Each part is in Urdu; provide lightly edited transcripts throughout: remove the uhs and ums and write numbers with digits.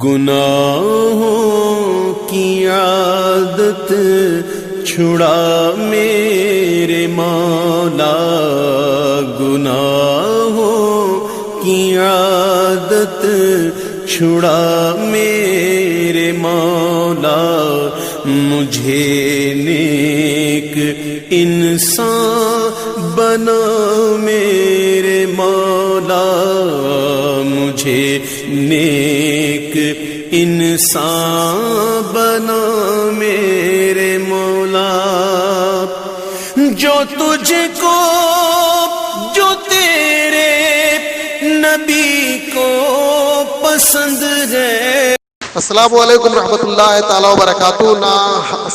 گناہوں کی عادت چھڑا میرے مولا، گناہوں کی عادت چھڑا میرے مولا، مجھے نیک انسان بنا میرے مولا، مجھے نیک انسان بنا میرے مولا، جو تجھ کو جو تیرے نبی کو پسند ہے۔ السلام علیکم رحمۃ اللہ تعالی وبرکاتہ۔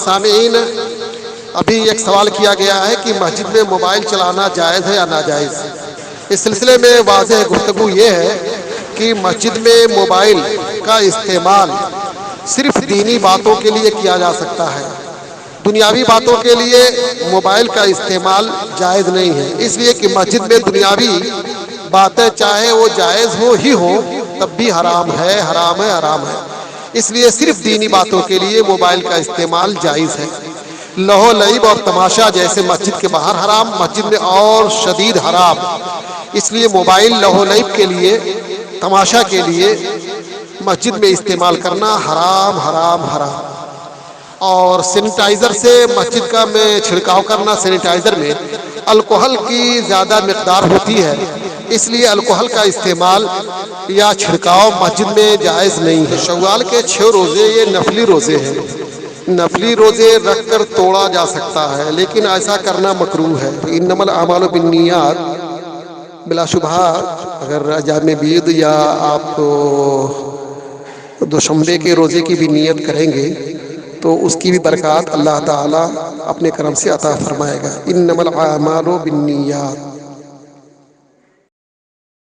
سامعین، ابھی ایک سوال کیا گیا ہے کہ مسجد میں موبائل چلانا جائز ہے یا ناجائز۔ اس سلسلے میں واضح گفتگو یہ ہے کہ مسجد میں موبائل کا استعمال صرف دینی باتوں کے لیے کیا جا سکتا ہے، دنیاوی باتوں کے لیے موبائل کا استعمال جائز نہیں ہے، اس لیے کہ مسجد میں دنیاوی باتیں چاہے وہ جائز ہو تب بھی حرام ہے، حرام ہے، حرام ہے۔ اس لیے صرف دینی باتوں کے لیے موبائل کا استعمال جائز ہے۔ لہو لعب اور تماشا جیسے مسجد کے باہر حرام، مسجد میں اور شدید حرام۔ اس لیے موبائل لہو لعب کے لیے، تماشا کے لیے مسجد میں استعمال کرنا حرام حرام حرام۔ اور سینیٹائزر سے مسجد کا میں چھڑکاؤ کرنا، سینیٹائزر میں الکحل کی زیادہ مقدار ہوتی ہے، اس لیے الکحل کا استعمال یا چھڑکاؤ مسجد میں جائز نہیں ہے۔ شوال کے 6 روزے یہ نفلی روزے ہیں، نفلی روزے رکھ کر توڑا جا سکتا ہے، لیکن ایسا کرنا مکروہ ہے۔ انما الاعمال بالنیات، بلا شبہ اگر ایام بیض یا آپ دوشنبے کے روزے کی بھی نیت کریں گے تو اس کی بھی برکات اللہ تعالیٰ اپنے کرم سے عطا فرمائے گا۔ انما الاعمال بالنیات۔